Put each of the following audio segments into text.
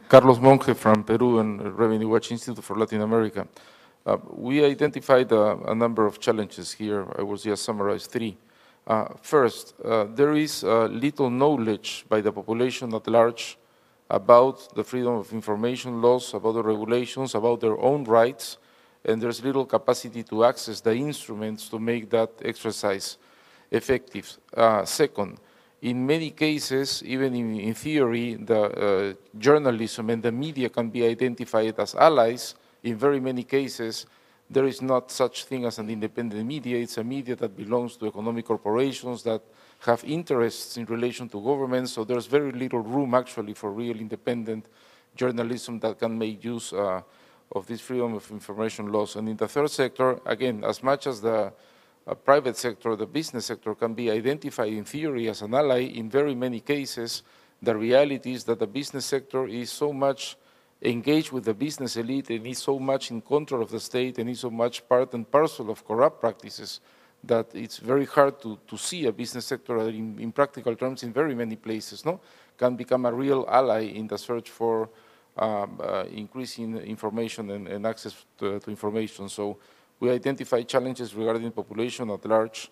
Carlos Monge from Peru and Revenue Watch Institute for Latin America. We identified a number of challenges here. I will just summarize three. First, there is little knowledge by the population at large about the freedom of information laws, about the regulations, about their own rights, and there's little capacity to access the instruments to make that exercise effective. Second, in many cases, even in theory, the journalism and the media can be identified as allies. In very many cases, there is not such thing as an independent media. It's a media that belongs to economic corporations that have interests in relation to government, so there's very little room actually for real independent journalism that can make use of this freedom of information laws. And in the third sector, again, as much as the private sector, the business sector can be identified in theory as an ally, in very many cases, the reality is that the business sector is so much engaged with the business elite and is so much in control of the state and is so much part and parcel of corrupt practices that it's very hard to see a business sector that in practical terms in very many places can become a real ally in the search for increasing information and access to information. So we identify challenges regarding population at large,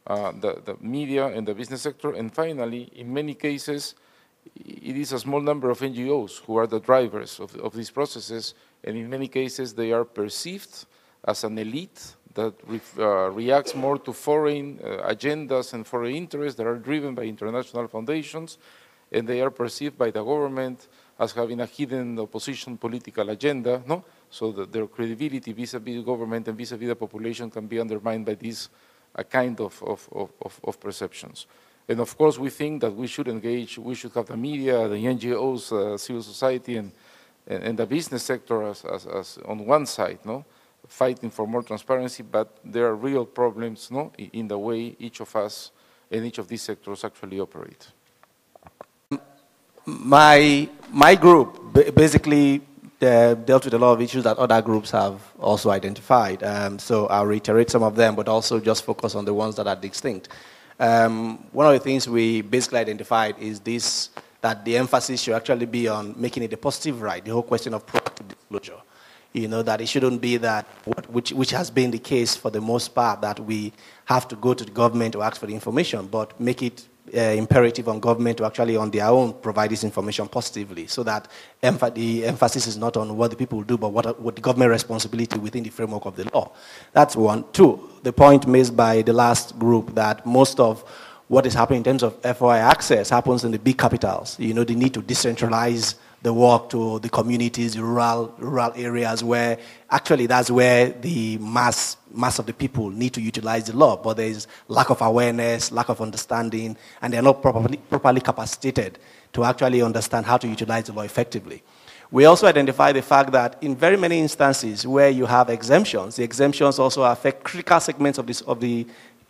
the media and the business sector, and finally, in many cases, it is a small number of NGOs who are the drivers of these processes, and in many cases they are perceived as an elite that reacts more to foreign agendas and foreign interests that are driven by international foundations, and they are perceived by the government as having a hidden opposition political agenda, so that their credibility vis-a-vis government and vis-a-vis the population can be undermined by this kind of perceptions. And of course, we think that we should engage, we should have the media, the NGOs, civil society, and the business sector as on one side, fighting for more transparency, but there are real problems in the way each of us and each of these sectors actually operate. My group basically dealt with a lot of issues that other groups have also identified. So I'll reiterate some of them, but also just focus on the ones that are distinct. One of the things we basically identified is this, that the emphasis should actually be on making it a positive right, the whole question of proactive disclosure. That it shouldn't be that, which has been the case for the most part, that we have to go to the government to ask for the information, but make it imperative on government to actually on their own provide this information positively, so that the emphasis is not on what the people do, but what the government responsibility within the framework of the law. That's one. Two, the point made by the last group that most of what is happening in terms of FOI access happens in the big capitals. The need to decentralize the work to the communities, the rural areas, where actually that's where the mass of the people need to utilize the law, but there is lack of awareness, lack of understanding, and they're not properly capacitated to actually understand how to utilize the law effectively. We also identify the fact that in very many instances where you have exemptions, the exemptions also affect critical segments of the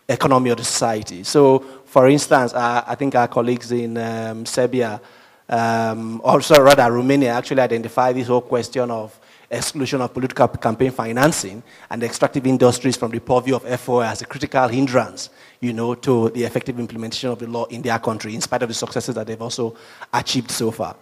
economy of the society. So, for instance, I think our colleagues in Serbia, also rather Romania, actually identify this whole question of exclusion of political campaign financing and the extractive industries from the purview of FOI as a critical hindrance, to the effective implementation of the law in their country, in spite of the successes that they've also achieved so far.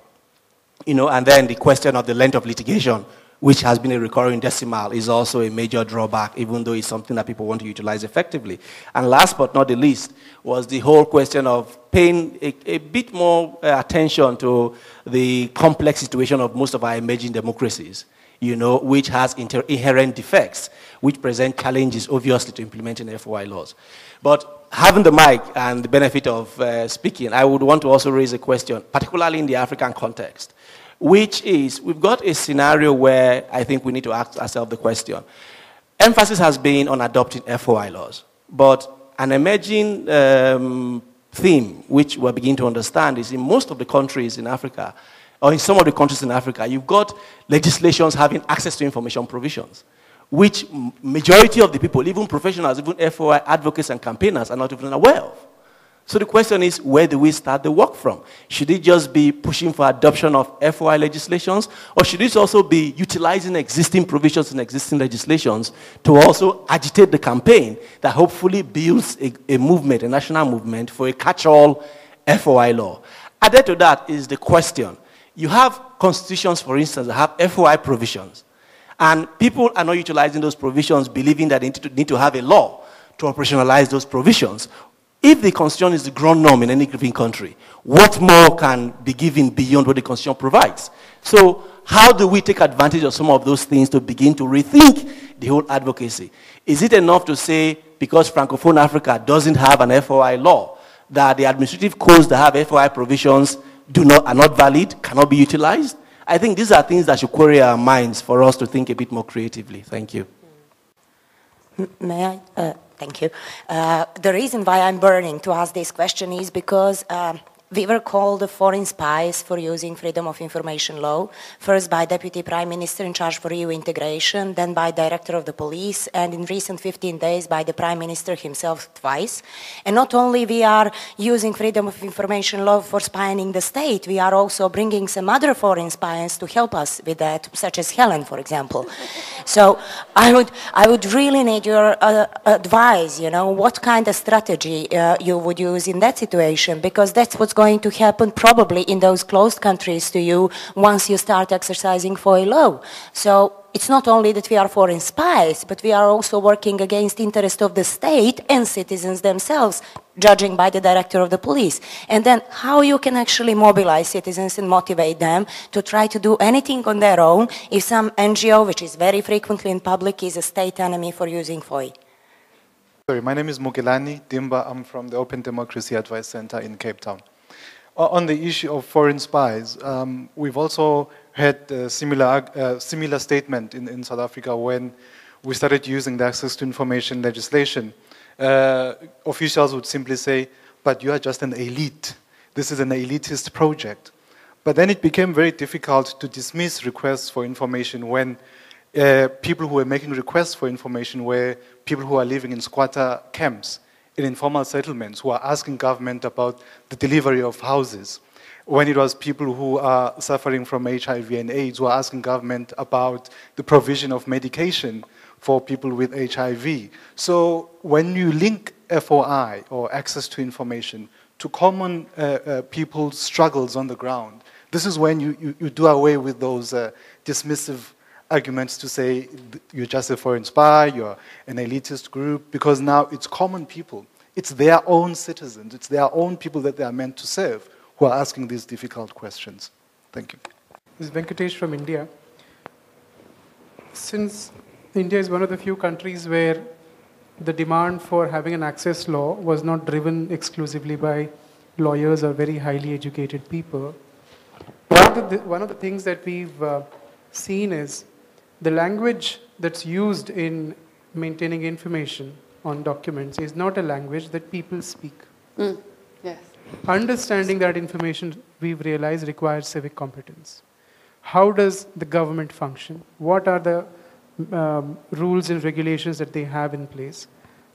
And then the question of the length of litigation, which has been a recurring decimal, is also a major drawback, even though it's something that people want to utilize effectively. And last but not the least was the whole question of paying a bit more attention to the complex situation of most of our emerging democracies, which has inherent defects, which present challenges, obviously, to implementing FOI laws. But having the mic and the benefit of speaking, I would want to also raise a question, particularly in the African context, which is, we've got a scenario where I think we need to ask ourselves the question. Emphasis has been on adopting FOI laws, but an emerging theme, which we're beginning to understand, is in most of the countries in Africa, or in some of the countries in Africa, you've got legislations having access to information provisions, which majority of the people, even professionals, even FOI advocates and campaigners, are not even aware of. So the question is, where do we start the work from? Should it just be pushing for adoption of FOI legislations, or should it also be utilizing existing provisions and existing legislations to also agitate the campaign that hopefully builds a movement, a national movement for a catch-all FOI law? Added to that is the question, You have constitutions, for instance, that have FOI provisions. And people are not utilizing those provisions, believing that they need to have a law to operationalize those provisions. If the constitution is the ground norm in any given country, what more can be given beyond what the constitution provides? So how do we take advantage of some of those things to begin to rethink the whole advocacy? Is it enough to say, because Francophone Africa doesn't have an FOI law, that the administrative codes that have FOI provisions are not valid, cannot be utilized? I think these are things that should query our minds for us to think a bit more creatively. Thank you. May I? Thank you. The reason why I'm burning to ask this question is because we were called foreign spies for using freedom of information law, first by Deputy Prime Minister in charge for EU integration, then by Director of the Police, and in recent 15 days by the Prime Minister himself twice. And not only we are using freedom of information law for spying the state, we are also bringing some other foreign spies to help us with that, such as Helen, for example. So I would really need your advice, you know, what kind of strategy you would use in that situation, because that's what's going to happen probably in those closed countries to you once you start exercising FOI law. So it's not only that we are foreign spies, but we are also working against the interest of the state and citizens themselves, judging by the Director of the Police. And then how you can actually mobilize citizens and motivate them to try to do anything on their own if some NGO, which is very frequently in public, is a state enemy for using FOI. Sorry, my name is Mukelani Dimba. I'm from the Open Democracy Advice Center in Cape Town. On the issue of foreign spies, we've also had a similar statement in South Africa when we started using the access to information legislation. Officials would simply say, but you are just an elite. This is an elitist project. But then it became very difficult to dismiss requests for information when people who were making requests for information were people who are living in squatter camps, in informal settlements, who are asking government about the delivery of houses. When it was people who are suffering from HIV and AIDS who are asking government about the provision of medication for people with HIV. So when you link FOI, or access to information, to common people's struggles on the ground, this is when you do away with those dismissive arguments to say you're just a foreign spy, you're an elitist group, because now it's common people. It's their own citizens, it's their own people that they are meant to serve who are asking these difficult questions. Thank you. This is Venkatesh from India. Since India is one of the few countries where the demand for having an access law was not driven exclusively by lawyers or very highly educated people, one of the things that we've seen is the language that's used in maintaining information on documents is not a language that people speak. Yes. Understanding that information, we've realized, requires civic competence. How does the government function? What are the rules and regulations that they have in place?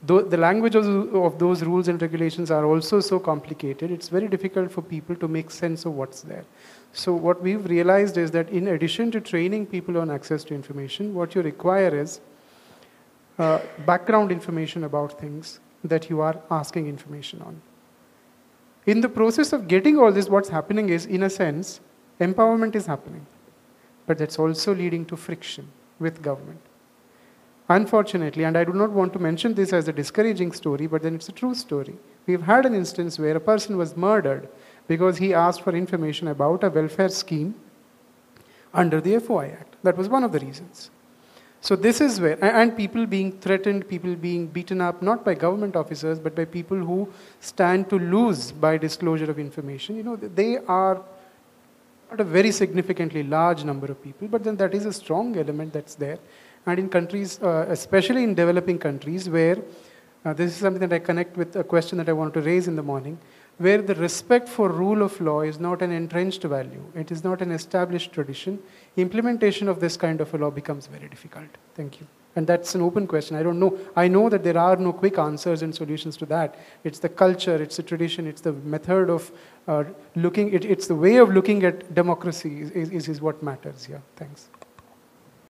The language of those rules and regulations are also so complicated, it's very difficult for people to make sense of what's there. So what we've realized is that in addition to training people on access to information, what you require is background information about things that you are asking information on. In the process of getting all this, what's happening is, in a sense, empowerment is happening. But that's also leading to friction with government. Unfortunately, and I do not want to mention this as a discouraging story, but then it's a true story. We've had an instance where a person was murdered because he asked for information about a welfare scheme under the FOI Act. That was one of the reasons. So this is where, and people being threatened, people being beaten up, not by government officers, but by people who stand to lose by disclosure of information. You know, they are not a very significantly large number of people, but then that is a strong element that's there. And in countries, especially in developing countries, where this is something that I connect with a question that I want to raise in the morning, where the respect for rule of law is not an entrenched value, it is not an established tradition, implementation of this kind of a law becomes very difficult. Thank you. And that's an open question. I don't know. I know that there are no quick answers and solutions to that. It's the culture, it's the tradition, it's the method of looking, it's the way of looking at democracy is what matters here. Thanks.